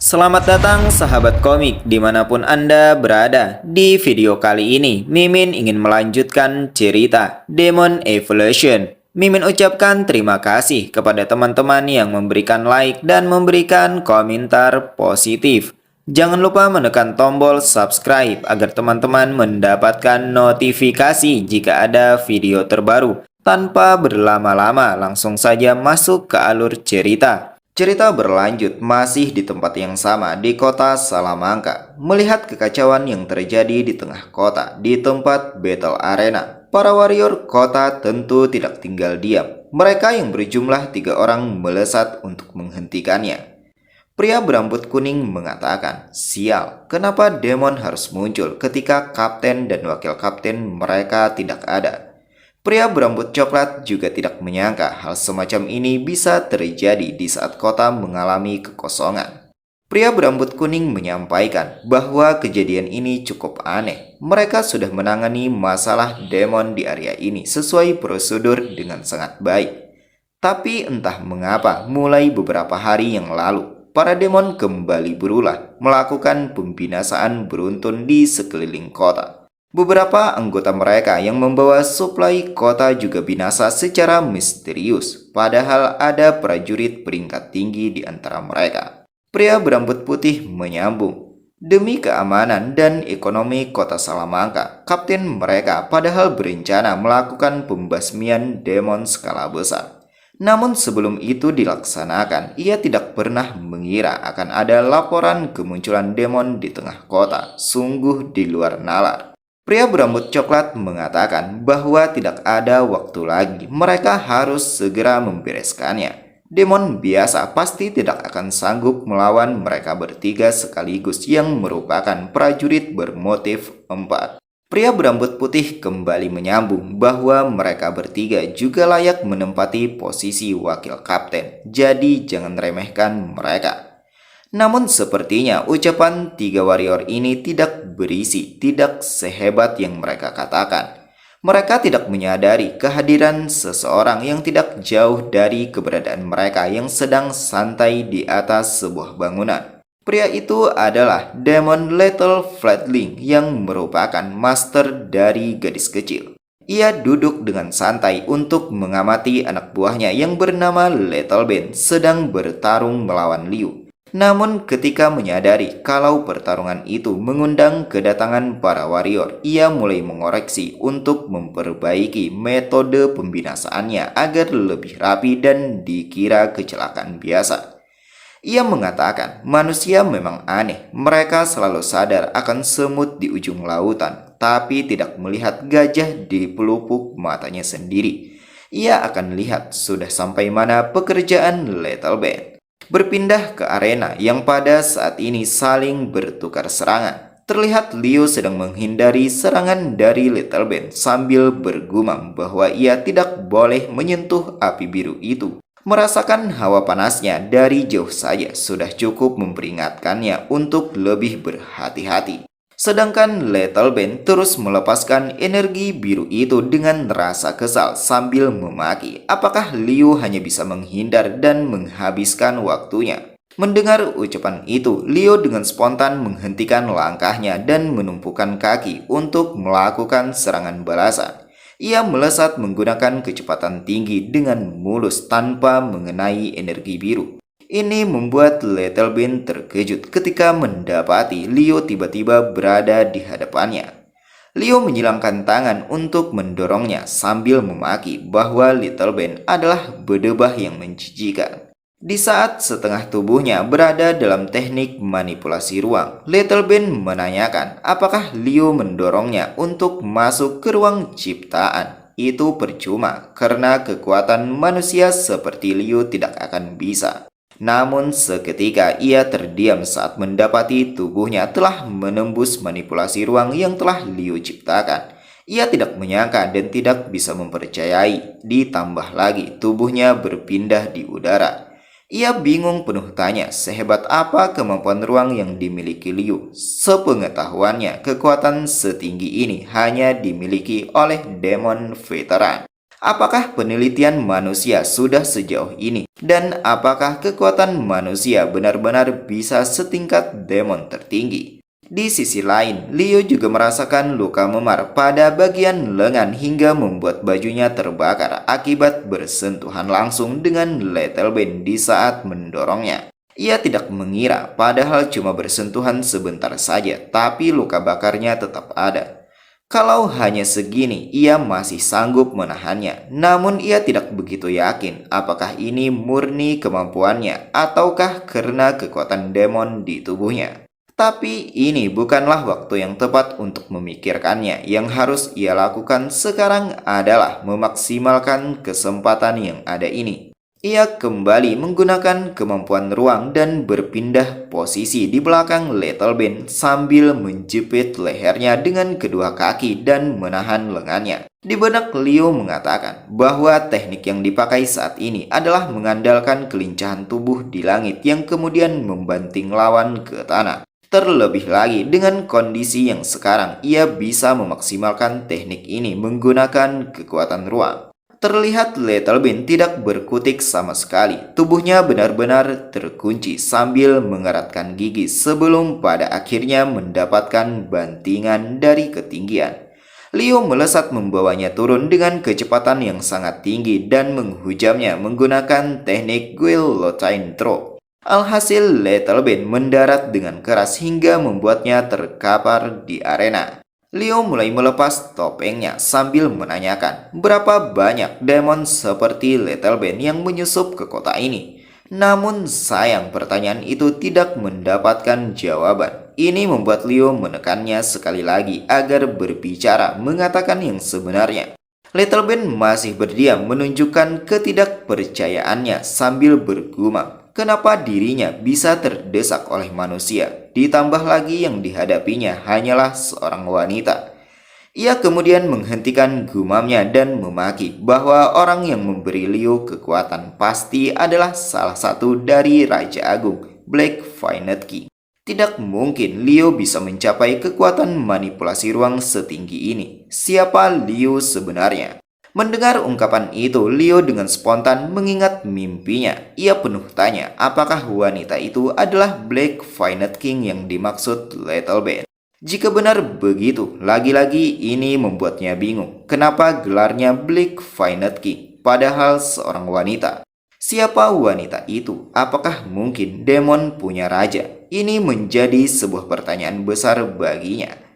Selamat datang sahabat komik dimanapun Anda berada. Di video kali ini, Mimin ingin melanjutkan cerita Demon Evolution. Mimin ucapkan terima kasih kepada teman-teman yang memberikan like dan memberikan komentar positif. Jangan lupa menekan tombol subscribe agar teman-teman mendapatkan notifikasi jika ada video terbaru. Tanpa berlama-lama, langsung saja masuk ke alur cerita. Cerita berlanjut masih di tempat yang sama di kota Salamanca. Melihat kekacauan yang terjadi di tengah kota di tempat Battle Arena, para warrior kota tentu tidak tinggal diam. Mereka yang berjumlah 3 orang melesat untuk menghentikannya. Pria berambut kuning mengatakan, "Sial, kenapa demon harus muncul ketika kapten dan wakil kapten mereka tidak ada?" Pria berambut coklat juga tidak menyangka hal semacam ini bisa terjadi di saat kota mengalami kekosongan. Pria berambut kuning menyampaikan bahwa kejadian ini cukup aneh. Mereka sudah menangani masalah demon di area ini sesuai prosedur dengan sangat baik. Tapi entah mengapa mulai beberapa hari yang lalu, para demon kembali berulah melakukan pembinasaan beruntun di sekeliling kota. Beberapa anggota mereka yang membawa suplai kota juga binasa secara misterius, padahal ada prajurit peringkat tinggi di antara mereka. Pria berambut putih menyambung, "Demi keamanan dan ekonomi kota Salamanca, kapten mereka padahal berencana melakukan pembasmian demon skala besar. Namun sebelum itu dilaksanakan, ia tidak pernah mengira akan ada laporan kemunculan demon di tengah kota, sungguh di luar nalar." Pria berambut coklat mengatakan bahwa tidak ada waktu lagi, mereka harus segera membereskannya. Demon biasa pasti tidak akan sanggup melawan mereka bertiga sekaligus yang merupakan prajurit bermotif 4. Pria berambut putih kembali menyambung bahwa mereka bertiga juga layak menempati posisi wakil kapten, jadi jangan remehkan mereka. Namun sepertinya ucapan 3 warrior ini tidak berisi, tidak sehebat yang mereka katakan. Mereka tidak menyadari kehadiran seseorang yang tidak jauh dari keberadaan mereka yang sedang santai di atas sebuah bangunan. Pria itu adalah Demon Little Fledgling yang merupakan master dari gadis kecil. Ia duduk dengan santai untuk mengamati anak buahnya yang bernama Little Ben sedang bertarung melawan Liu. Namun ketika menyadari kalau pertarungan itu mengundang kedatangan para warrior, ia mulai mengoreksi untuk memperbaiki metode pembinasaannya agar lebih rapi dan dikira kecelakaan biasa. Ia mengatakan manusia memang aneh, mereka selalu sadar akan semut di ujung lautan, tapi tidak melihat gajah di pelupuk matanya sendiri. Ia akan lihat sudah sampai mana pekerjaan Little Ben. Berpindah ke arena yang pada saat ini saling bertukar serangan. Terlihat Leo sedang menghindari serangan dari Little Ben sambil bergumam bahwa ia tidak boleh menyentuh api biru itu. Merasakan hawa panasnya dari jauh saja sudah cukup memperingatkannya untuk lebih berhati-hati. Sedangkan Little Ben terus melepaskan energi biru itu dengan rasa kesal sambil memaki apakah Liu hanya bisa menghindar dan menghabiskan waktunya. Mendengar ucapan itu, Liu dengan spontan menghentikan langkahnya dan menumpukan kaki untuk melakukan serangan balasan. Ia melesat menggunakan kecepatan tinggi dengan mulus tanpa mengenai energi biru. Ini membuat Little Ben terkejut ketika mendapati Leo tiba-tiba berada di hadapannya. Leo menyilangkan tangan untuk mendorongnya sambil memaki bahwa Little Ben adalah bedebah yang menjijikan. Di saat setengah tubuhnya berada dalam teknik manipulasi ruang, Little Ben menanyakan apakah Leo mendorongnya untuk masuk ke ruang ciptaan. Itu percuma karena kekuatan manusia seperti Leo tidak akan bisa. Namun seketika ia terdiam saat mendapati tubuhnya telah menembus manipulasi ruang yang telah Liu ciptakan. Ia tidak menyangka dan tidak bisa mempercayai, ditambah lagi tubuhnya berpindah di udara. Ia bingung penuh tanya sehebat apa kemampuan ruang yang dimiliki Liu. Sepengetahuannya, kekuatan setinggi ini hanya dimiliki oleh demon veteran. Apakah penelitian manusia sudah sejauh ini? Dan apakah kekuatan manusia benar-benar bisa setingkat demon tertinggi? Di sisi lain, Leo juga merasakan luka memar pada bagian lengan hingga membuat bajunya terbakar akibat bersentuhan langsung dengan Lethal Bane di saat mendorongnya. Ia tidak mengira, padahal cuma bersentuhan sebentar saja, tapi luka bakarnya tetap ada. Kalau hanya segini, ia masih sanggup menahannya. Namun ia tidak begitu yakin apakah ini murni kemampuannya ataukah karena kekuatan demon di tubuhnya. Tapi ini bukanlah waktu yang tepat untuk memikirkannya. Yang harus ia lakukan sekarang adalah memaksimalkan kesempatan yang ada ini. Ia kembali menggunakan kemampuan ruang dan berpindah posisi di belakang Lethal Bane sambil menjepit lehernya dengan kedua kaki dan menahan lengannya. Di benak Leo mengatakan bahwa teknik yang dipakai saat ini adalah mengandalkan kelincahan tubuh di langit yang kemudian membanting lawan ke tanah. Terlebih lagi dengan kondisi yang sekarang, ia bisa memaksimalkan teknik ini menggunakan kekuatan ruang. Terlihat Lethal Bane tidak berkutik sama sekali. Tubuhnya benar-benar terkunci sambil mengeratkan gigi sebelum pada akhirnya mendapatkan bantingan dari ketinggian. Leo melesat membawanya turun dengan kecepatan yang sangat tinggi dan menghujamnya menggunakan teknik guillotine throw. Alhasil, Lethal Bane mendarat dengan keras hingga membuatnya terkapar di arena. Leo mulai melepas topengnya sambil menanyakan berapa banyak demon seperti Lethal Bane yang menyusup ke kota ini. Namun sayang pertanyaan itu tidak mendapatkan jawaban. Ini membuat Leo menekannya sekali lagi agar berbicara mengatakan yang sebenarnya. Lethal Bane masih berdiam menunjukkan ketidakpercayaannya sambil bergumam. Kenapa dirinya bisa terdesak oleh manusia? Ditambah lagi yang dihadapinya hanyalah seorang wanita. Ia kemudian menghentikan gumamnya dan memaki bahwa orang yang memberi Leo kekuatan pasti adalah salah satu dari Raja Agung, Black Violet King. Tidak mungkin Leo bisa mencapai kekuatan manipulasi ruang setinggi ini. Siapa Leo sebenarnya? Mendengar ungkapan itu, Leo dengan spontan mengingat mimpinya. Ia penuh tanya, apakah wanita itu adalah Black Violet King yang dimaksud Lethal Bane? Jika benar begitu, lagi-lagi ini membuatnya bingung. Kenapa gelarnya Black Violet King, padahal seorang wanita? Siapa wanita itu? Apakah mungkin demon punya raja? Ini menjadi sebuah pertanyaan besar baginya.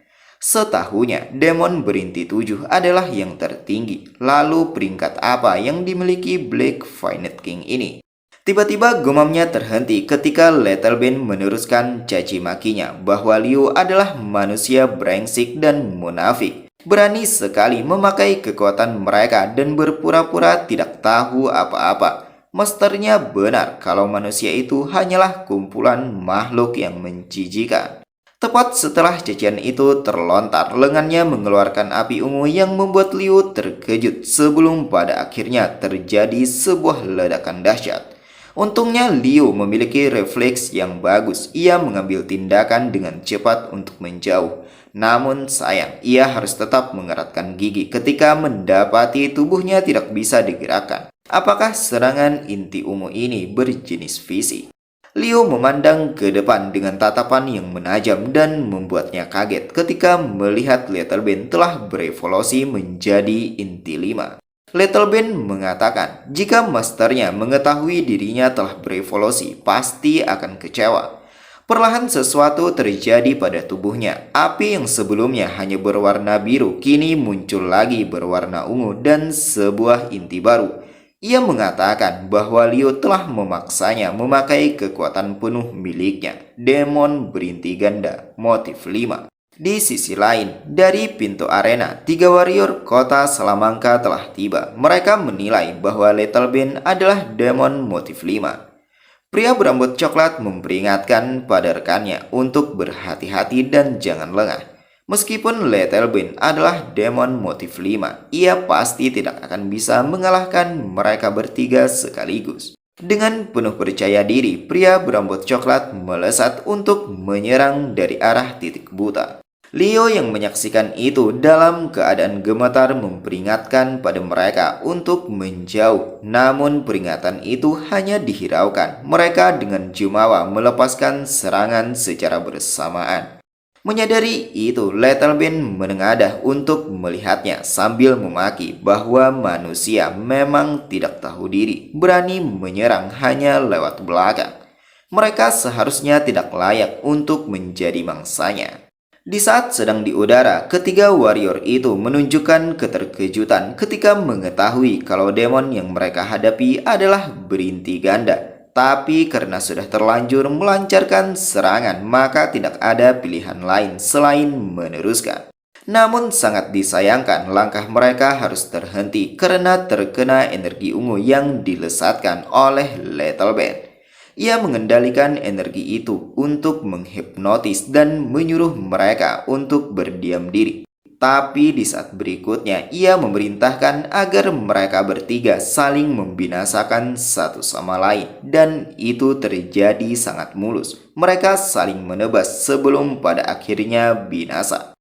Setahunya, demon berinti 7 adalah yang tertinggi. Lalu peringkat apa yang dimiliki Black Violet King ini? Tiba-tiba gumamnya terhenti ketika Lethal Bane meneruskan caci makinya bahwa Leo adalah manusia brengsek dan munafik. Berani sekali memakai kekuatan mereka dan berpura-pura tidak tahu apa-apa. Masternya benar kalau manusia itu hanyalah kumpulan makhluk yang menjijikan. Tepat setelah cacian itu terlontar, lengannya mengeluarkan api ungu yang membuat Leo terkejut sebelum pada akhirnya terjadi sebuah ledakan dahsyat. Untungnya Leo memiliki refleks yang bagus. Ia mengambil tindakan dengan cepat untuk menjauh. Namun sayang, ia harus tetap mengeratkan gigi ketika mendapati tubuhnya tidak bisa digerakkan. Apakah serangan inti ungu ini berjenis fisik? Leo memandang ke depan dengan tatapan yang menajam dan membuatnya kaget ketika melihat Lethal Bane telah berevolusi menjadi inti 5. Lethal Bane mengatakan jika masternya mengetahui dirinya telah berevolusi, pasti akan kecewa. Perlahan sesuatu terjadi pada tubuhnya. Api yang sebelumnya hanya berwarna biru kini muncul lagi berwarna ungu dan sebuah inti baru. Ia mengatakan bahwa Leo telah memaksanya memakai kekuatan penuh miliknya, demon berinti ganda, motif 5. Di sisi lain, dari pintu arena, 3 warrior kota Salamanca telah tiba. Mereka menilai bahwa Lethal Bane adalah demon motif 5. Pria berambut coklat memperingatkan pada rekannya untuk berhati-hati dan jangan lengah. Meskipun Lethal Bane adalah demon motif 5, ia pasti tidak akan bisa mengalahkan mereka bertiga sekaligus. Dengan penuh percaya diri, pria berambut coklat melesat untuk menyerang dari arah titik buta. Leo yang menyaksikan itu dalam keadaan gemetar memperingatkan pada mereka untuk menjauh. Namun peringatan itu hanya dihiraukan. Mereka dengan jumawa melepaskan serangan secara bersamaan. Menyadari itu, Little Ben menengadah untuk melihatnya sambil memaki bahwa manusia memang tidak tahu diri, berani menyerang hanya lewat belakang. Mereka seharusnya tidak layak untuk menjadi mangsanya. Di saat sedang di udara, ketiga warrior itu menunjukkan keterkejutan ketika mengetahui kalau demon yang mereka hadapi adalah berinti ganda. Tapi karena sudah terlanjur melancarkan serangan, maka tidak ada pilihan lain selain meneruskan. Namun sangat disayangkan langkah mereka harus terhenti karena terkena energi ungu yang dilesatkan oleh Little Ben. Ia mengendalikan energi itu untuk menghipnotis dan menyuruh mereka untuk berdiam diri. Tapi di saat berikutnya, ia memerintahkan agar mereka bertiga saling membinasakan satu sama lain. Dan itu terjadi sangat mulus. Mereka saling menebas sebelum pada akhirnya binasa.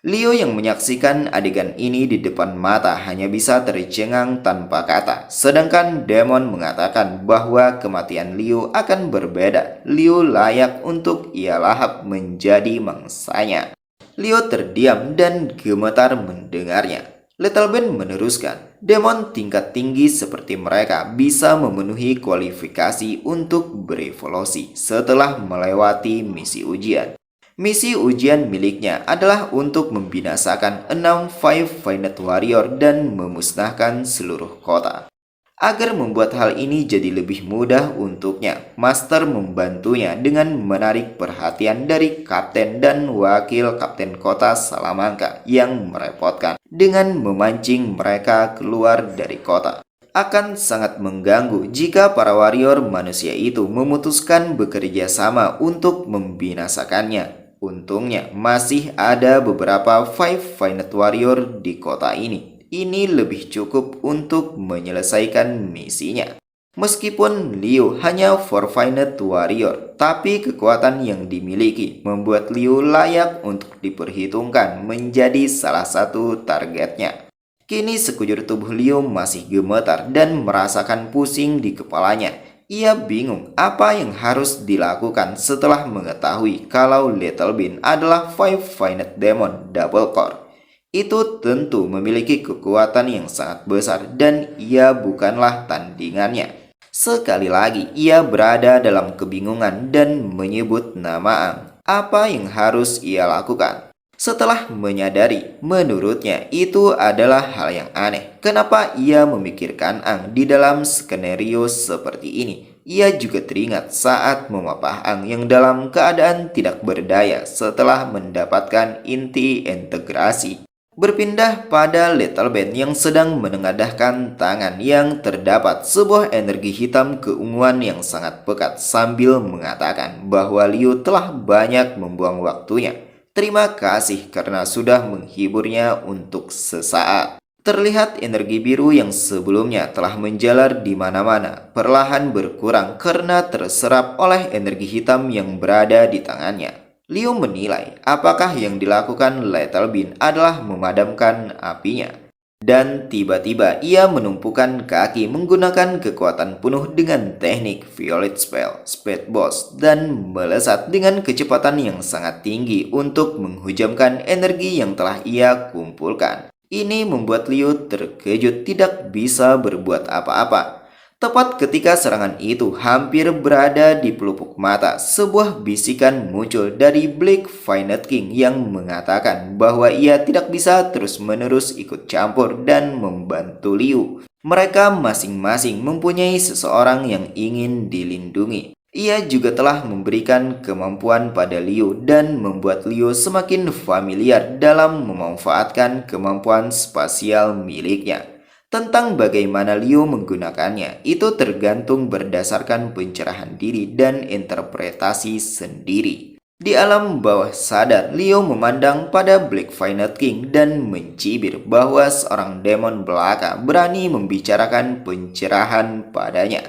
Leo yang menyaksikan adegan ini di depan mata hanya bisa tercengang tanpa kata. Sedangkan Demon mengatakan bahwa kematian Leo akan berbeda. Leo layak untuk ia lahap menjadi mangsanya. Leo terdiam dan gemetar mendengarnya. Little Ben meneruskan, Demon tingkat tinggi seperti mereka bisa memenuhi kualifikasi untuk berevolusi setelah melewati misi ujian. Misi ujian miliknya adalah untuk membinasakan 6 Five Finet Warrior dan memusnahkan seluruh kota. Agar membuat hal ini jadi lebih mudah untuknya, Master membantunya dengan menarik perhatian dari kapten dan wakil kapten kota Salamanca yang merepotkan dengan memancing mereka keluar dari kota. Akan sangat mengganggu jika para warrior manusia itu memutuskan bekerja sama untuk membinasakannya. Untungnya masih ada beberapa Five Finet Warrior di kota ini. Ini lebih cukup untuk menyelesaikan misinya. Meskipun Leo hanya Four Finet Warrior, tapi kekuatan yang dimiliki membuat Leo layak untuk diperhitungkan menjadi salah satu targetnya. Kini sekujur tubuh Leo masih gemetar dan merasakan pusing di kepalanya. Ia bingung apa yang harus dilakukan setelah mengetahui kalau Little Ben adalah Five Finet Demon Double Core. Itu tentu memiliki kekuatan yang sangat besar dan ia bukanlah tandingannya. Sekali lagi, ia berada dalam kebingungan dan menyebut nama Ang. Apa yang harus ia lakukan? Setelah menyadari, menurutnya itu adalah hal yang aneh. Kenapa ia memikirkan Ang di dalam skenario seperti ini? Ia juga teringat saat memapah Ang yang dalam keadaan tidak berdaya setelah mendapatkan inti integrasi. Berpindah pada Little Ben yang sedang menengadahkan tangan yang terdapat sebuah energi hitam keunguan yang sangat pekat sambil mengatakan bahwa Leo telah banyak membuang waktunya. Terima kasih karena sudah menghiburnya untuk sesaat. Terlihat energi biru yang sebelumnya telah menjalar di mana-mana, perlahan berkurang karena terserap oleh energi hitam yang berada di tangannya. Leo menilai apakah yang dilakukan Little Ben adalah memadamkan apinya. Dan tiba-tiba ia menumpukan kaki menggunakan kekuatan penuh dengan teknik Violet Spell, Speed Burst, dan melesat dengan kecepatan yang sangat tinggi untuk menghujamkan energi yang telah ia kumpulkan. Ini membuat Leo terkejut tidak bisa berbuat apa-apa. Tepat ketika serangan itu hampir berada di pelupuk mata, sebuah bisikan muncul dari Black Finet King yang mengatakan bahwa ia tidak bisa terus-menerus ikut campur dan membantu Leo. Mereka masing-masing mempunyai seseorang yang ingin dilindungi. Ia juga telah memberikan kemampuan pada Leo dan membuat Leo semakin familiar dalam memanfaatkan kemampuan spasial miliknya. Tentang bagaimana Leo menggunakannya, itu tergantung berdasarkan pencerahan diri dan interpretasi sendiri. Di alam bawah sadar, Leo memandang pada Black Finet King dan mencibir bahwa seorang demon belaka berani membicarakan pencerahan padanya.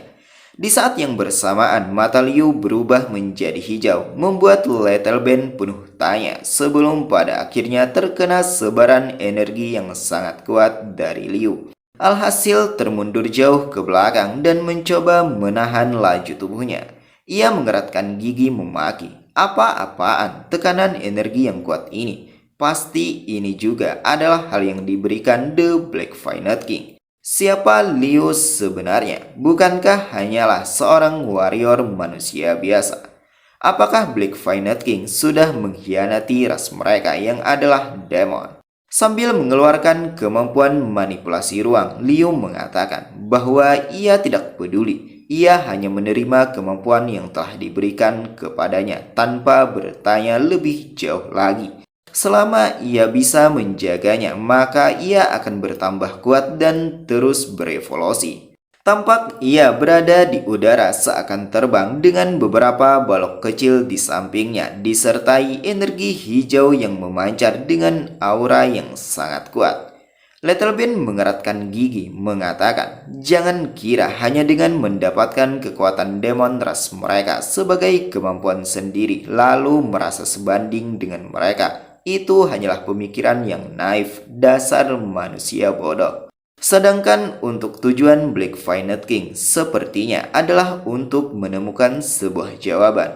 Di saat yang bersamaan, mata Liu berubah menjadi hijau, membuat Little Ben penuh tanya sebelum pada akhirnya terkena sebaran energi yang sangat kuat dari Liu. Alhasil termundur jauh ke belakang dan mencoba menahan laju tubuhnya. Ia mengeratkan gigi memaki. Apa-apaan tekanan energi yang kuat ini? Pasti ini juga adalah hal yang diberikan The Black Violet King. Siapa Liu sebenarnya? Bukankah hanyalah seorang warrior manusia biasa? Apakah Black Violet King sudah mengkhianati ras mereka yang adalah demon? Sambil mengeluarkan kemampuan manipulasi ruang, Liu mengatakan bahwa ia tidak peduli. Ia hanya menerima kemampuan yang telah diberikan kepadanya tanpa bertanya lebih jauh lagi. Selama ia bisa menjaganya, maka ia akan bertambah kuat dan terus berevolusi. Tampak ia berada di udara seakan terbang dengan beberapa balok kecil di sampingnya, disertai energi hijau yang memancar dengan aura yang sangat kuat. Little Ben mengeratkan gigi, mengatakan, "Jangan kira hanya dengan mendapatkan kekuatan demon ras mereka sebagai kemampuan sendiri, lalu merasa sebanding dengan mereka. Itu hanyalah pemikiran yang naif, dasar manusia bodoh." Sedangkan untuk tujuan Black Violet King sepertinya adalah untuk menemukan sebuah jawaban.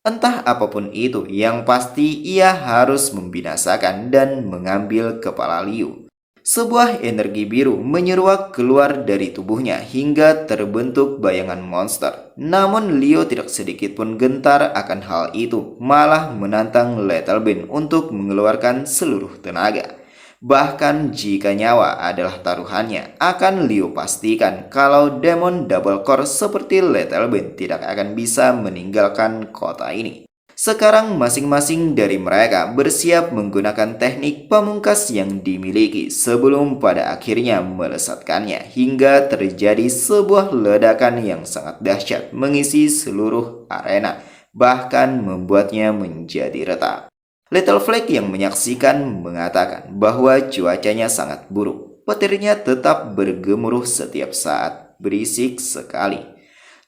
Entah apapun itu, yang pasti ia harus membinasakan dan mengambil kepala Liu. Sebuah energi biru menyeruak keluar dari tubuhnya hingga terbentuk bayangan monster. Namun Liu tidak sedikit pun gentar akan hal itu, malah menantang Little Ben untuk mengeluarkan seluruh tenaga. Bahkan jika nyawa adalah taruhannya, akan Liu pastikan kalau demon double core seperti Little Ben tidak akan bisa meninggalkan kota ini. Sekarang masing-masing dari mereka bersiap menggunakan teknik pamungkas yang dimiliki sebelum pada akhirnya melesatkannya hingga terjadi sebuah ledakan yang sangat dahsyat mengisi seluruh arena, bahkan membuatnya menjadi retak. Little Flag yang menyaksikan mengatakan bahwa cuacanya sangat buruk. Petirnya tetap bergemuruh setiap saat, berisik sekali.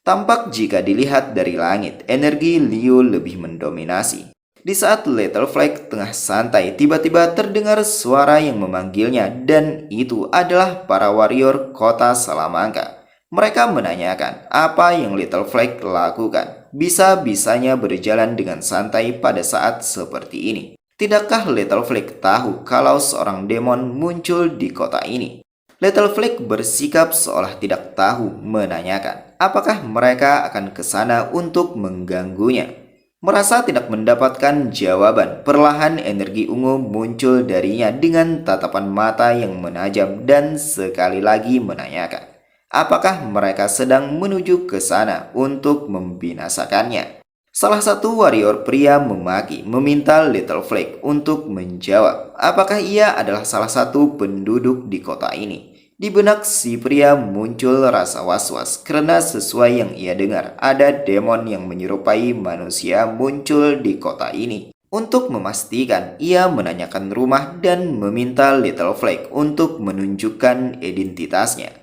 Tampak jika dilihat dari langit, energi Liu lebih mendominasi. Di saat Little Flag tengah santai, tiba-tiba terdengar suara yang memanggilnya dan itu adalah para warrior kota Salamanca. Mereka menanyakan apa yang Little Flag lakukan. Bisa-bisanya berjalan dengan santai pada saat seperti ini. Tidakkah Little Flag tahu kalau seorang demon muncul di kota ini? Little Flag bersikap seolah tidak tahu, menanyakan apakah mereka akan ke sana untuk mengganggunya. Merasa tidak mendapatkan jawaban, perlahan energi ungu muncul darinya dengan tatapan mata yang menajam dan sekali lagi menanyakan, apakah mereka sedang menuju ke sana untuk membinasakannya. Salah satu warrior pria memaki, meminta Little Flag untuk menjawab apakah ia adalah salah satu penduduk di kota ini. Di benak si pria muncul rasa was-was karena sesuai yang ia dengar, ada demon yang menyerupai manusia muncul di kota ini. Untuk memastikan, ia menanyakan rumah dan meminta Little Flag untuk menunjukkan identitasnya.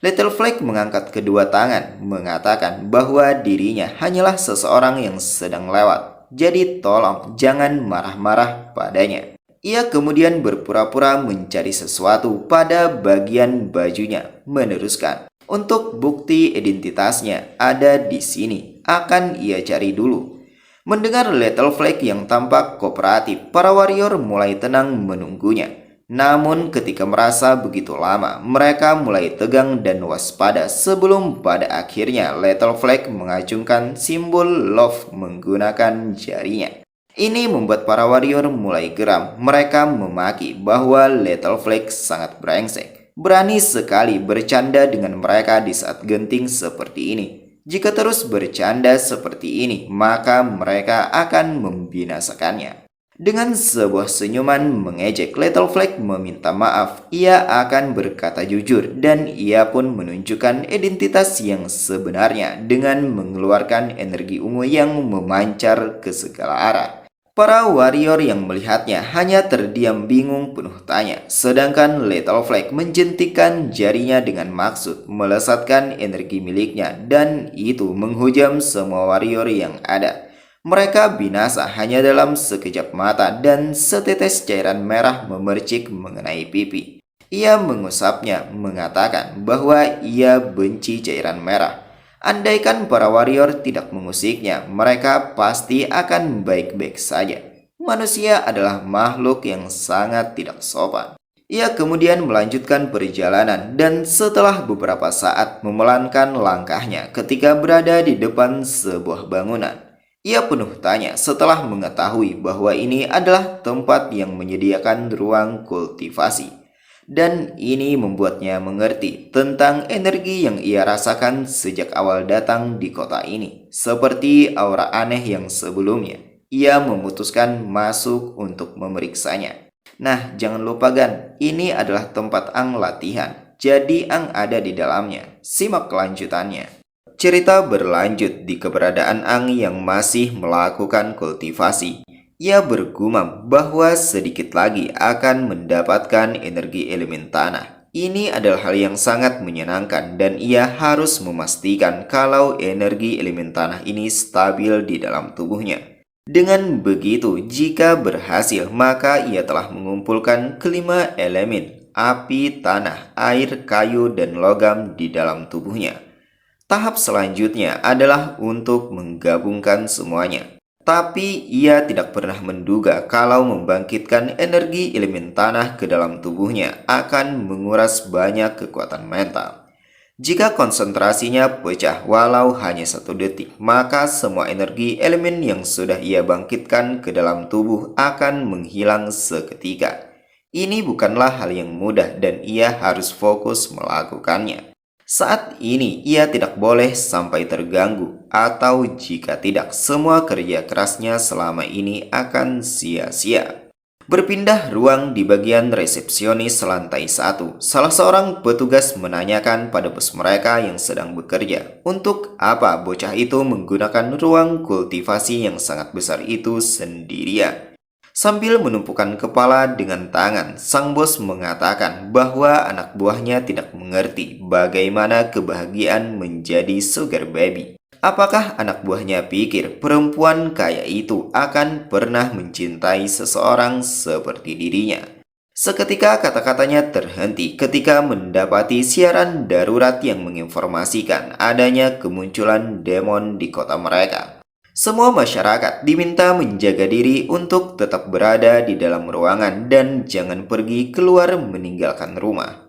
Little Flag mengangkat kedua tangan, mengatakan bahwa dirinya hanyalah seseorang yang sedang lewat. Jadi tolong jangan marah-marah padanya. Ia kemudian berpura-pura mencari sesuatu pada bagian bajunya, meneruskan. Untuk bukti identitasnya ada di sini, akan ia cari dulu. Mendengar Little Flag yang tampak kooperatif, para warrior mulai tenang menunggunya. Namun ketika merasa begitu lama, mereka mulai tegang dan waspada sebelum pada akhirnya Little Flag mengacungkan simbol love menggunakan jarinya. Ini membuat para warrior mulai geram. Mereka memaki bahwa Little Flag sangat brengsek. Berani sekali bercanda dengan mereka di saat genting seperti ini. Jika terus bercanda seperti ini, maka mereka akan membinasakannya. Dengan sebuah senyuman mengejek, Little Flag meminta maaf. Ia akan berkata jujur dan ia pun menunjukkan identitas yang sebenarnya dengan mengeluarkan energi ungu yang memancar ke segala arah. Para warrior yang melihatnya hanya terdiam bingung penuh tanya, sedangkan Lethal Flag menjentikkan jarinya dengan maksud melesatkan energi miliknya dan itu menghujam semua warrior yang ada. Mereka binasa hanya dalam sekejap mata dan setetes cairan merah memercik mengenai pipi. Ia mengusapnya, mengatakan bahwa ia benci cairan merah. Andaikan para warrior tidak mengusiknya, mereka pasti akan baik-baik saja. Manusia adalah makhluk yang sangat tidak sopan. Ia kemudian melanjutkan perjalanan dan setelah beberapa saat memelankan langkahnya ketika berada di depan sebuah bangunan. Ia penuh tanya setelah mengetahui bahwa ini adalah tempat yang menyediakan ruang kultivasi. Dan ini membuatnya mengerti tentang energi yang ia rasakan sejak awal datang di kota ini. Seperti aura aneh yang sebelumnya, ia memutuskan masuk untuk memeriksanya. Nah, jangan lupa Gan, ini adalah tempat Ang latihan. Jadi Ang ada di dalamnya. Simak kelanjutannya. Cerita berlanjut di keberadaan Ang yang masih melakukan kultivasi. Ia bergumam bahwa sedikit lagi akan mendapatkan energi elemen tanah. Ini adalah hal yang sangat menyenangkan dan ia harus memastikan kalau energi elemen tanah ini stabil di dalam tubuhnya. Dengan begitu, jika berhasil, maka ia telah mengumpulkan kelima elemen, api, tanah, air, kayu, dan logam di dalam tubuhnya. Tahap selanjutnya adalah untuk menggabungkan semuanya. Tapi ia tidak pernah menduga kalau membangkitkan energi elemen tanah ke dalam tubuhnya akan menguras banyak kekuatan mental. Jika konsentrasinya pecah walau hanya 1 detik, maka semua energi elemen yang sudah ia bangkitkan ke dalam tubuh akan menghilang seketika. Ini bukanlah hal yang mudah dan ia harus fokus melakukannya. Saat ini ia tidak boleh sampai terganggu atau jika tidak semua kerja kerasnya selama ini akan sia-sia. Berpindah ruang di bagian resepsionis lantai 1, salah seorang petugas menanyakan pada bos mereka yang sedang bekerja untuk apa bocah itu menggunakan ruang kultivasi yang sangat besar itu sendirian. Sambil menumpukan kepala dengan tangan, sang bos mengatakan bahwa anak buahnya tidak mengerti bagaimana kebahagiaan menjadi sugar baby. Apakah anak buahnya pikir perempuan kaya itu akan pernah mencintai seseorang seperti dirinya? Seketika kata-katanya terhenti ketika mendapati siaran darurat yang menginformasikan adanya kemunculan demon di kota mereka. Semua masyarakat diminta menjaga diri untuk tetap berada di dalam ruangan dan jangan pergi keluar meninggalkan rumah.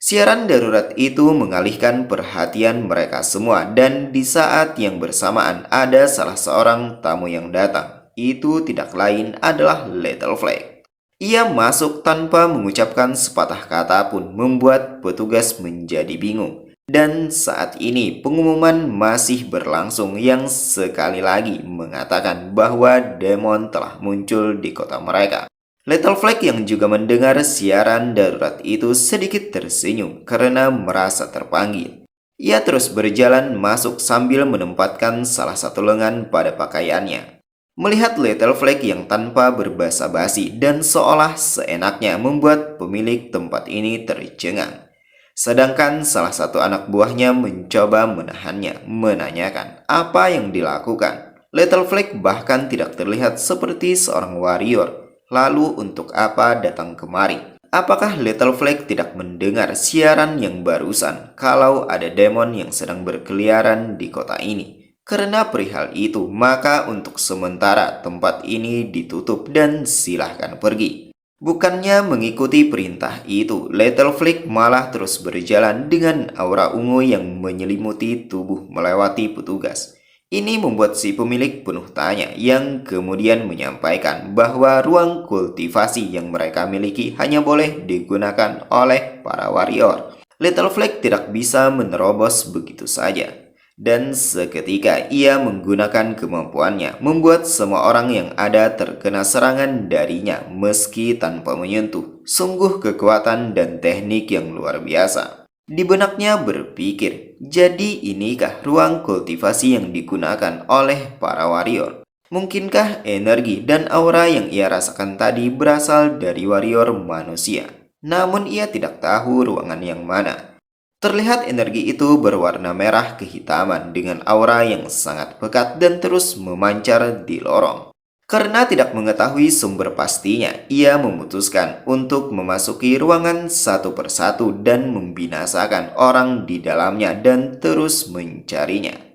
Siaran darurat itu mengalihkan perhatian mereka semua dan di saat yang bersamaan ada salah seorang tamu yang datang. Itu tidak lain adalah Lethal Flag. Ia masuk tanpa mengucapkan sepatah kata pun membuat petugas menjadi bingung. Dan saat ini pengumuman masih berlangsung yang sekali lagi mengatakan bahwa demon telah muncul di kota mereka. Lethal Flag yang juga mendengar siaran darurat itu sedikit tersenyum karena merasa terpanggil. Ia terus berjalan masuk sambil menempatkan salah satu lengan pada pakaiannya. Melihat Lethal Flag yang tanpa berbasa-basi dan seolah seenaknya membuat pemilik tempat ini tercengang. Sedangkan salah satu anak buahnya mencoba menahannya, menanyakan apa yang dilakukan. Lethal Flag bahkan tidak terlihat seperti seorang warrior. Lalu untuk apa datang kemari? Apakah Lethal Flag tidak mendengar siaran yang barusan kalau ada demon yang sedang berkeliaran di kota ini? Karena perihal itu, maka untuk sementara tempat ini ditutup dan silahkan pergi. Bukannya mengikuti perintah itu, Lethal Flag malah terus berjalan dengan aura ungu yang menyelimuti tubuh melewati petugas. Ini membuat si pemilik penuh tanya yang kemudian menyampaikan bahwa ruang kultivasi yang mereka miliki hanya boleh digunakan oleh para warrior. Lethal Flag tidak bisa menerobos begitu saja. Dan seketika ia menggunakan kemampuannya membuat semua orang yang ada terkena serangan darinya meski tanpa menyentuh. Sungguh kekuatan dan teknik yang luar biasa. Di benaknya berpikir, jadi inikah ruang kultivasi yang digunakan oleh para warrior? Mungkinkah energi dan aura yang ia rasakan tadi berasal dari warrior manusia? Namun ia tidak tahu ruangan yang mana. Terlihat energi itu berwarna merah kehitaman dengan aura yang sangat pekat dan terus memancar di lorong. Karena tidak mengetahui sumber pastinya, ia memutuskan untuk memasuki ruangan satu persatu dan membinasakan orang di dalamnya dan terus mencarinya.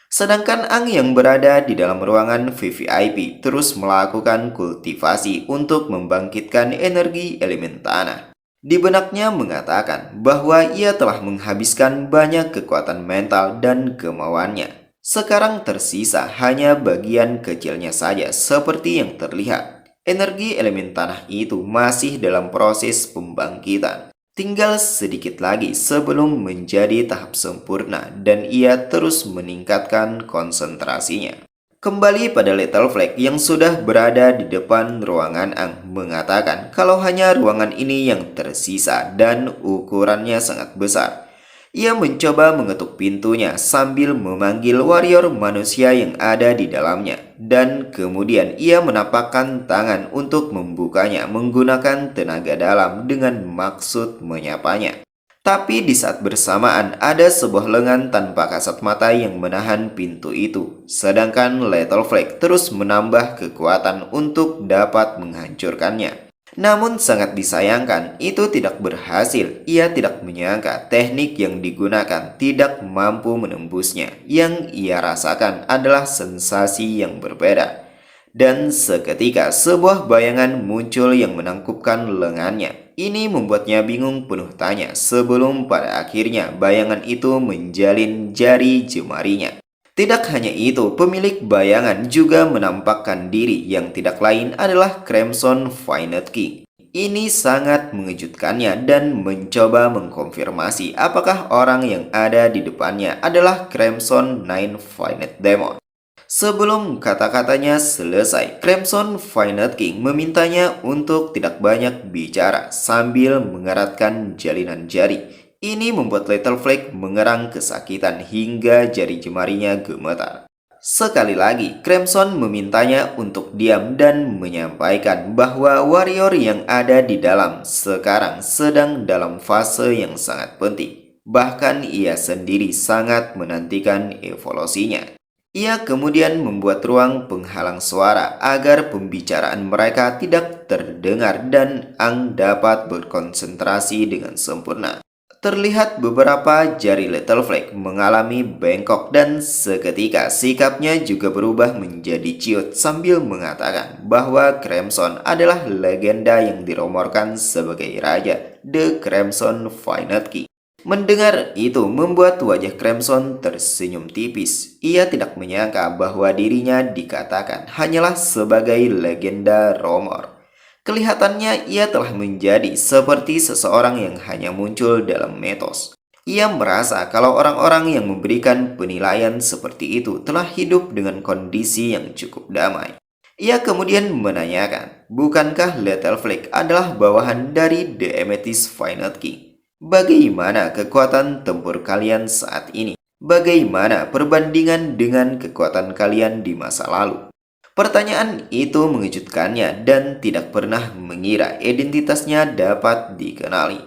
Sedangkan Ang yang berada di dalam ruangan VVIP terus melakukan kultivasi untuk membangkitkan energi elemen tanah. Di benaknya mengatakan bahwa ia telah menghabiskan banyak kekuatan mental dan kemauannya. Sekarang tersisa hanya bagian kecilnya saja seperti yang terlihat. Energi elemen tanah itu masih dalam proses pembangkitan. Tinggal sedikit lagi sebelum menjadi tahap sempurna dan ia terus meningkatkan konsentrasinya. Kembali pada Little Flag yang sudah berada di depan ruangan Ang mengatakan kalau hanya ruangan ini yang tersisa dan ukurannya sangat besar. Ia mencoba mengetuk pintunya sambil memanggil warrior manusia yang ada di dalamnya. Dan kemudian ia menapakkan tangan untuk membukanya menggunakan tenaga dalam dengan maksud menyapanya. Tapi di saat bersamaan ada sebuah lengan tanpa kasat mata yang menahan pintu itu. Sedangkan Little Flag terus menambah kekuatan untuk dapat menghancurkannya. Namun sangat disayangkan, itu tidak berhasil. Ia tidak menyangka teknik yang digunakan tidak mampu menembusnya. Yang ia rasakan adalah sensasi yang berbeda. Dan seketika sebuah bayangan muncul yang menangkupkan lengannya. Ini membuatnya bingung penuh tanya sebelum pada akhirnya bayangan itu menjalin jari jemarinya. Tidak hanya itu, pemilik bayangan juga menampakkan diri yang tidak lain adalah Crimson Violet King. Ini sangat mengejutkannya dan mencoba mengkonfirmasi apakah orang yang ada di depannya adalah Crimson Nine Violet Demon. Sebelum kata-katanya selesai, Crimson Violet King memintanya untuk tidak banyak bicara sambil mengeratkan jalinan jari. Ini membuat Little Flag mengerang kesakitan hingga jari jemarinya gemetar. Sekali lagi, Crimson memintanya untuk diam dan menyampaikan bahwa warrior yang ada di dalam sekarang sedang dalam fase yang sangat penting. Bahkan ia sendiri sangat menantikan evolusinya. Ia kemudian membuat ruang penghalang suara agar pembicaraan mereka tidak terdengar dan Ang dapat berkonsentrasi dengan sempurna. Terlihat beberapa jari Little Flag mengalami bengkok dan seketika sikapnya juga berubah menjadi ciut sambil mengatakan bahwa Crimson adalah legenda yang dirumorkan sebagai raja, The Crimson Violet King. Mendengar itu membuat wajah Crimson tersenyum tipis. Ia tidak menyangka bahwa dirinya dikatakan hanyalah sebagai legenda rumor. Kelihatannya ia telah menjadi seperti seseorang yang hanya muncul dalam mitos. Ia merasa kalau orang-orang yang memberikan penilaian seperti itu telah hidup dengan kondisi yang cukup damai. Ia kemudian menanyakan, bukankah Little Flag adalah bawahan dari The Amethyst Violet King? Bagaimana kekuatan tempur kalian saat ini? Bagaimana perbandingan dengan kekuatan kalian di masa lalu? Pertanyaan itu mengejutkannya dan tidak pernah mengira identitasnya dapat dikenali.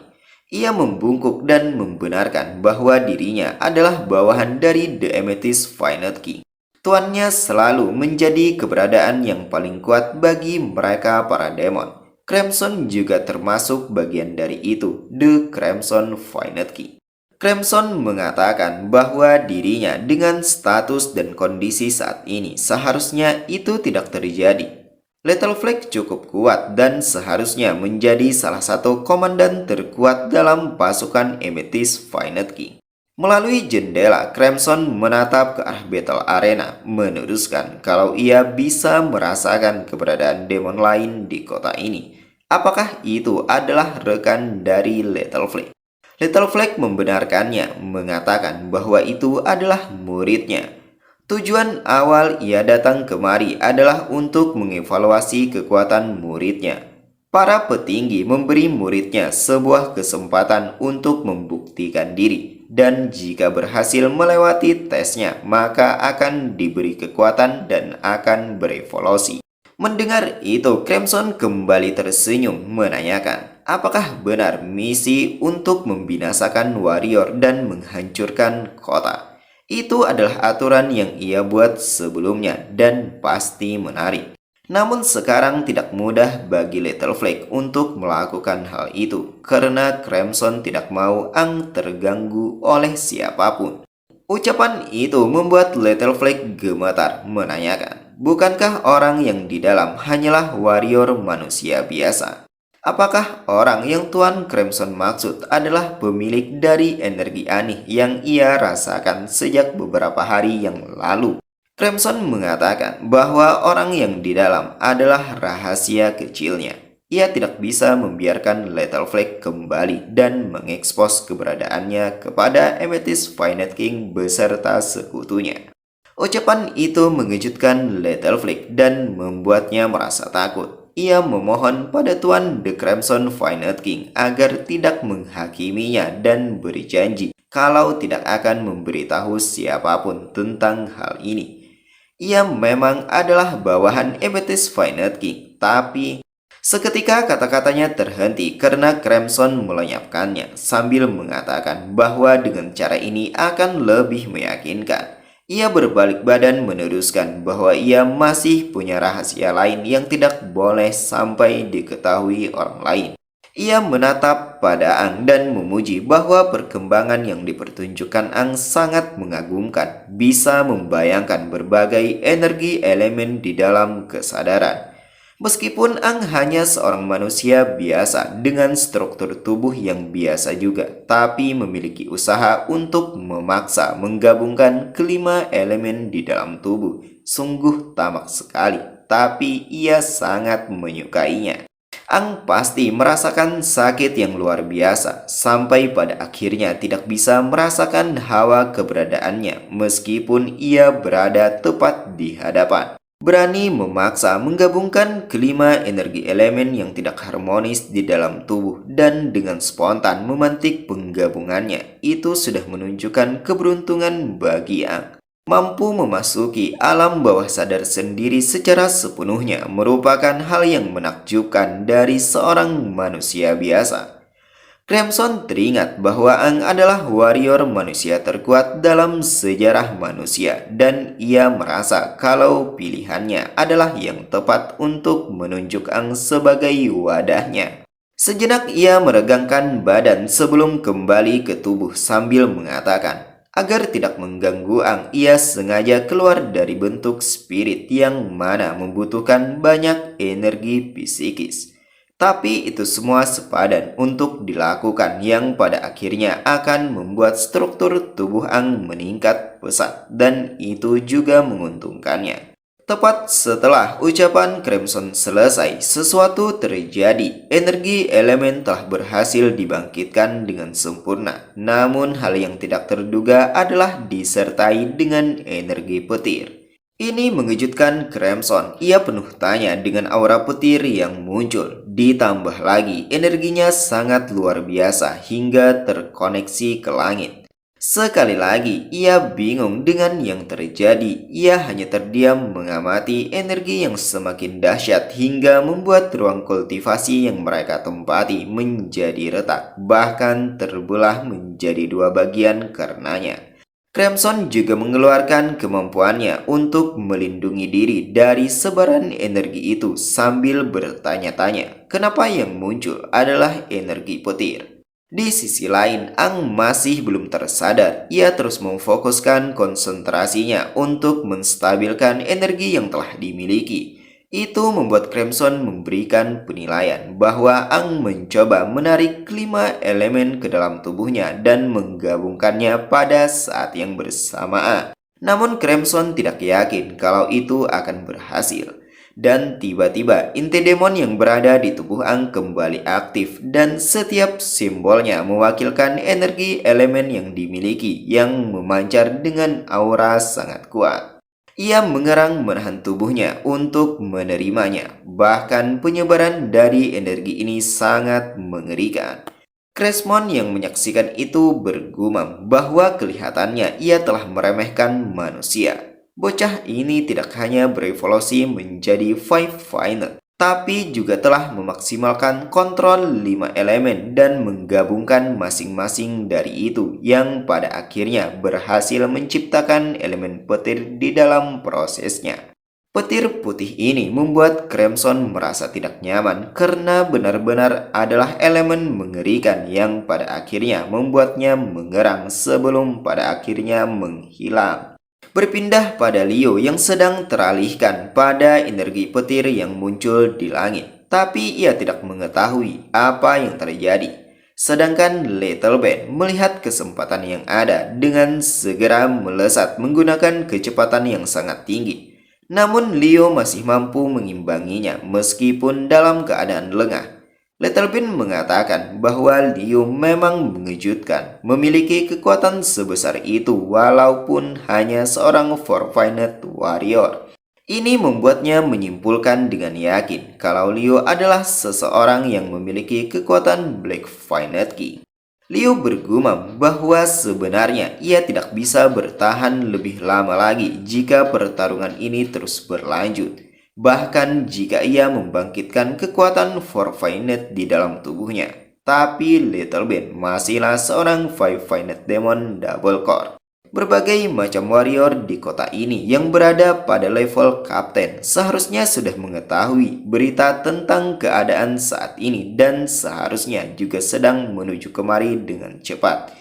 Ia membungkuk dan membenarkan bahwa dirinya adalah bawahan dari The Amethyst Violet King. Tuannya selalu menjadi keberadaan yang paling kuat bagi mereka para demon. Crimson juga termasuk bagian dari itu, The Crimson Violet King. Crimson mengatakan bahwa dirinya dengan status dan kondisi saat ini seharusnya itu tidak terjadi. Little Flag cukup kuat dan seharusnya menjadi salah satu komandan terkuat dalam pasukan Amethyst Violet King. Melalui jendela, Crimson menatap ke arah Battle Arena, meneruskan kalau ia bisa merasakan keberadaan demon lain di kota ini. Apakah itu adalah rekan dari Little Flag? Little Flag membenarkannya, mengatakan bahwa itu adalah muridnya. Tujuan awal ia datang kemari adalah untuk mengevaluasi kekuatan muridnya. Para petinggi memberi muridnya sebuah kesempatan untuk membuktikan diri. dan jika berhasil melewati tesnya, maka akan diberi kekuatan dan akan berevolusi. Mendengar itu, Crimson kembali tersenyum menanyakan, apakah benar misi untuk membinasakan warrior dan menghancurkan kota? Itu adalah aturan yang ia buat sebelumnya dan pasti menarik. Namun sekarang tidak mudah bagi Little Flake untuk melakukan hal itu karena Crimson tidak mau Ang terganggu oleh siapapun. Ucapan itu membuat Little Flake gemetar menanyakan, bukankah orang yang di dalam hanyalah warrior manusia biasa? Apakah orang yang Tuan Crimson maksud adalah pemilik dari energi aneh yang ia rasakan sejak beberapa hari yang lalu? Crimson mengatakan bahwa orang yang di dalam adalah rahasia kecilnya. Ia tidak bisa membiarkan Little Flake kembali dan mengekspos keberadaannya kepada Amethyst Finite King beserta sekutunya. Ucapan itu mengejutkan Little Flake dan membuatnya merasa takut. Ia memohon pada Tuan The Crimson Finite King agar tidak menghakiminya dan berjanji kalau tidak akan memberitahu siapapun tentang hal ini. Ia memang adalah bawahan Amethyst Finite King, tapi seketika kata-katanya terhenti karena Crimson melenyapkannya sambil mengatakan bahwa dengan cara ini akan lebih meyakinkan. Ia berbalik badan meneruskan bahwa ia masih punya rahasia lain yang tidak boleh sampai diketahui orang lain. Ia menatap pada Ang dan memuji bahwa perkembangan yang dipertunjukkan Ang sangat mengagumkan, bisa membayangkan berbagai energi elemen di dalam kesadaran. Meskipun Ang hanya seorang manusia biasa dengan struktur tubuh yang biasa juga, tapi memiliki usaha untuk memaksa menggabungkan kelima elemen di dalam tubuh. Sungguh tamak sekali, tapi ia sangat menyukainya. Ang pasti merasakan sakit yang luar biasa sampai pada akhirnya tidak bisa merasakan hawa keberadaannya meskipun ia berada tepat di hadapan. Berani memaksa menggabungkan kelima energi elemen yang tidak harmonis di dalam tubuh dan dengan spontan memantik penggabungannya, itu sudah menunjukkan keberuntungan bagi Ang. Mampu memasuki alam bawah sadar sendiri secara sepenuhnya merupakan hal yang menakjubkan dari seorang manusia biasa. Crimson teringat bahwa Ang adalah warrior manusia terkuat dalam sejarah manusia dan ia merasa kalau pilihannya adalah yang tepat untuk menunjuk Ang sebagai wadahnya. Sejenak ia meregangkan badan sebelum kembali ke tubuh sambil mengatakan, agar tidak mengganggu Ang, ia sengaja keluar dari bentuk spirit yang mana membutuhkan banyak energi psikis. Tapi itu semua sepadan untuk dilakukan yang pada akhirnya akan membuat struktur tubuh Ang meningkat pesat dan itu juga menguntungkannya. Tepat setelah ucapan Crimson selesai, sesuatu terjadi. Energi elemen telah berhasil dibangkitkan dengan sempurna. Namun hal yang tidak terduga adalah disertai dengan energi petir. Ini mengejutkan Crimson. Ia penuh tanya dengan aura petir yang muncul. Ditambah lagi, energinya sangat luar biasa hingga terkoneksi ke langit. Sekali lagi, ia bingung dengan yang terjadi. Ia hanya terdiam mengamati energi yang semakin dahsyat hingga membuat ruang kultivasi yang mereka tempati menjadi retak, bahkan terbelah menjadi dua bagian karenanya. Crimson juga mengeluarkan kemampuannya untuk melindungi diri dari sebaran energi itu sambil bertanya-tanya, kenapa yang muncul adalah energi petir. Di sisi lain, Ang masih belum tersadar. Ia terus memfokuskan konsentrasinya untuk menstabilkan energi yang telah dimiliki. Itu membuat Crimson memberikan penilaian bahwa Ang mencoba menarik kelima elemen ke dalam tubuhnya dan menggabungkannya pada saat yang bersamaan. Namun Crimson tidak yakin kalau itu akan berhasil. Dan tiba-tiba inti demon yang berada di tubuh Ang kembali aktif dan setiap simbolnya mewakilkan energi elemen yang dimiliki yang memancar dengan aura sangat kuat. Ia mengerang menahan tubuhnya untuk menerimanya. Bahkan penyebaran dari energi ini sangat mengerikan. Cresmon yang menyaksikan itu bergumam bahwa kelihatannya ia telah meremehkan manusia. Bocah ini tidak hanya berevolusi menjadi Five Final, tapi juga telah memaksimalkan kontrol 5 elemen dan menggabungkan masing-masing dari itu yang pada akhirnya berhasil menciptakan elemen petir di dalam prosesnya. Petir putih ini membuat Crimson merasa tidak nyaman karena benar-benar adalah elemen mengerikan yang pada akhirnya membuatnya mengerang sebelum pada akhirnya menghilang. Berpindah pada Leo yang sedang teralihkan pada energi petir yang muncul di langit, tapi ia tidak mengetahui apa yang terjadi. Sedangkan Little Ben melihat kesempatan yang ada dengan segera melesat menggunakan kecepatan yang sangat tinggi. Namun Leo masih mampu mengimbanginya meskipun dalam keadaan lengah. Little Ben mengatakan bahwa Leo memang mengejutkan, memiliki kekuatan sebesar itu walaupun hanya seorang Four-Fined Warrior. Ini membuatnya menyimpulkan dengan yakin kalau Leo adalah seseorang yang memiliki kekuatan Black Fined King. Leo bergumam bahwa sebenarnya ia tidak bisa bertahan lebih lama lagi jika pertarungan ini terus berlanjut. Bahkan jika ia membangkitkan kekuatan Four-Fined di dalam tubuhnya. Tapi Little Ben masihlah seorang Five-Fined Demon Double Core. Berbagai macam warrior di kota ini yang berada pada level kapten seharusnya sudah mengetahui berita tentang keadaan saat ini dan seharusnya juga sedang menuju kemari dengan cepat.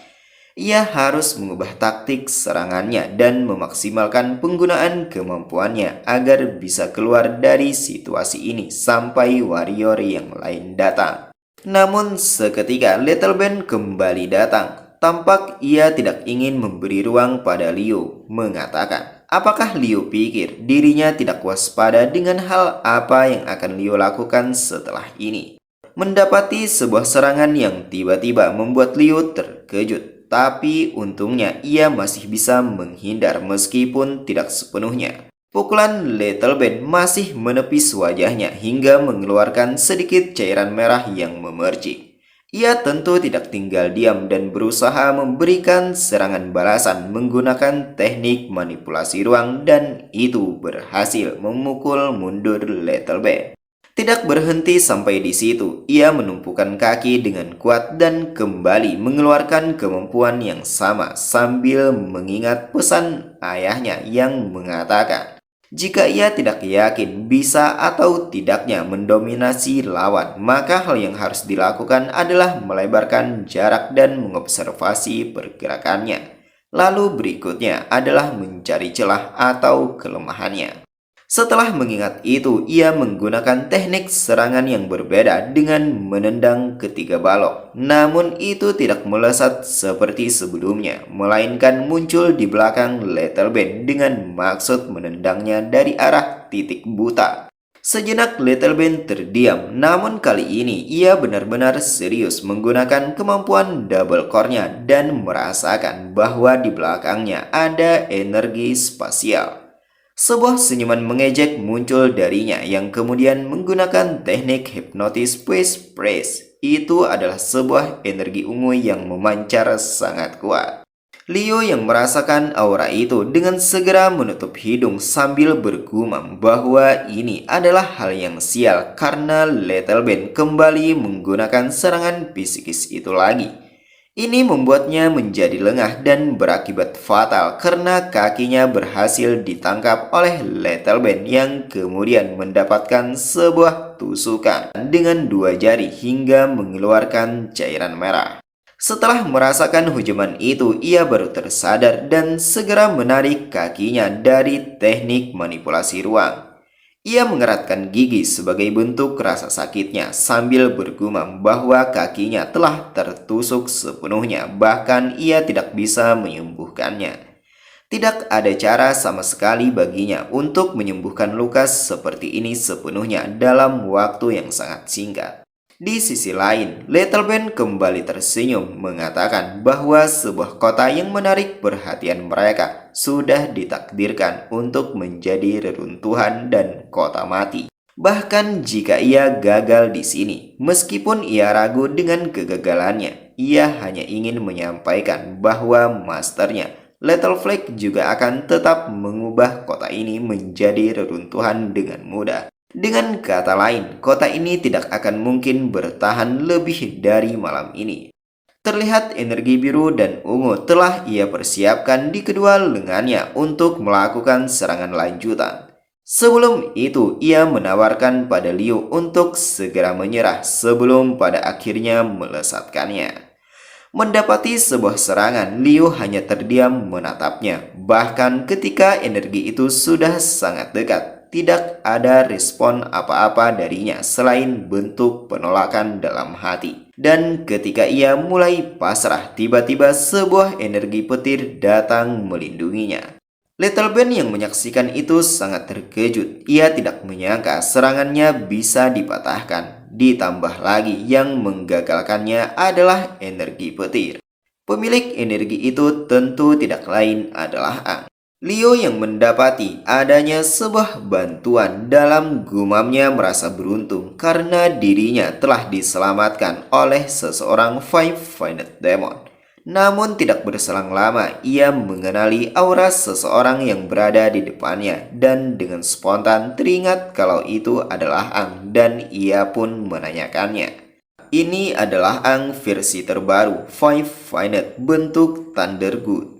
Ia harus mengubah taktik serangannya dan memaksimalkan penggunaan kemampuannya agar bisa keluar dari situasi ini sampai warrior yang lain datang. Namun seketika Little Ben kembali datang. Tampak ia tidak ingin memberi ruang pada Leo, mengatakan, apakah Leo pikir dirinya tidak waspada dengan hal apa yang akan Leo lakukan setelah ini? Mendapati sebuah serangan yang tiba-tiba membuat Leo terkejut, tapi untungnya ia masih bisa menghindar meskipun tidak sepenuhnya. Pukulan Little Ben masih menepis wajahnya hingga mengeluarkan sedikit cairan merah yang memercik. Ia tentu tidak tinggal diam dan berusaha memberikan serangan balasan menggunakan teknik manipulasi ruang dan itu berhasil memukul mundur Little Ben. Tidak berhenti sampai di situ, ia menumpukan kaki dengan kuat dan kembali mengeluarkan kemampuan yang sama sambil mengingat pesan ayahnya yang mengatakan, jika ia tidak yakin bisa atau tidaknya mendominasi lawan, maka hal yang harus dilakukan adalah melebarkan jarak dan mengobservasi pergerakannya. Lalu berikutnya adalah mencari celah atau kelemahannya. Setelah mengingat itu, ia menggunakan teknik serangan yang berbeda dengan menendang ketiga balok. Namun itu tidak melesat seperti sebelumnya, melainkan muncul di belakang Little Ben dengan maksud menendangnya dari arah titik buta. Sejenak Little Ben terdiam, namun kali ini ia benar-benar serius menggunakan kemampuan double core-nya dan merasakan bahwa di belakangnya ada energi spasial. Sebuah senyuman mengejek muncul darinya yang kemudian menggunakan teknik hipnotis Space Press. Itu adalah sebuah energi ungu yang memancar sangat kuat. Leo yang merasakan aura itu dengan segera menutup hidung sambil bergumam bahwa ini adalah hal yang sial karena Little Ben kembali menggunakan serangan psikis itu lagi. Ini membuatnya menjadi lengah dan berakibat fatal karena kakinya berhasil ditangkap oleh Little Ben yang kemudian mendapatkan sebuah tusukan dengan dua jari hingga mengeluarkan cairan merah. Setelah merasakan hujuman itu, ia baru tersadar dan segera menarik kakinya dari teknik manipulasi ruang. Ia mengeratkan gigi sebagai bentuk rasa sakitnya sambil bergumam bahwa kakinya telah tertusuk sepenuhnya, bahkan ia tidak bisa menyembuhkannya. Tidak ada cara sama sekali baginya untuk menyembuhkan luka seperti ini sepenuhnya dalam waktu yang sangat singkat. Di sisi lain, Little Ben kembali tersenyum mengatakan bahwa sebuah kota yang menarik perhatian mereka sudah ditakdirkan untuk menjadi reruntuhan dan kota mati. Bahkan jika ia gagal di sini, meskipun ia ragu dengan kegagalannya, ia hanya ingin menyampaikan bahwa masternya, Lethal Flag, juga akan tetap mengubah kota ini menjadi reruntuhan dengan mudah. Dengan kata lain, kota ini tidak akan mungkin bertahan lebih dari malam ini. Terlihat energi biru dan ungu telah ia persiapkan di kedua lengannya untuk melakukan serangan lanjutan. Sebelum itu, ia menawarkan pada Liu untuk segera menyerah sebelum pada akhirnya melesatkannya. Mendapati sebuah serangan, Liu hanya terdiam menatapnya. Bahkan ketika energi itu sudah sangat dekat, tidak ada respon apa-apa darinya selain bentuk penolakan dalam hati. Dan ketika ia mulai pasrah, tiba-tiba sebuah energi petir datang melindunginya. Little Ben yang menyaksikan itu sangat terkejut. Ia tidak menyangka serangannya bisa dipatahkan. Ditambah lagi yang menggagalkannya adalah energi petir. Pemilik energi itu tentu tidak lain adalah Ang. Leo yang mendapati adanya sebuah bantuan dalam gumamnya merasa beruntung karena dirinya telah diselamatkan oleh seseorang Five-Fingered Demon. Namun tidak berselang lama, ia mengenali aura seseorang yang berada di depannya dan dengan spontan teringat kalau itu adalah Ang dan ia pun menanyakannya. Ini adalah Ang versi terbaru, Five-Fingered bentuk Thunder God.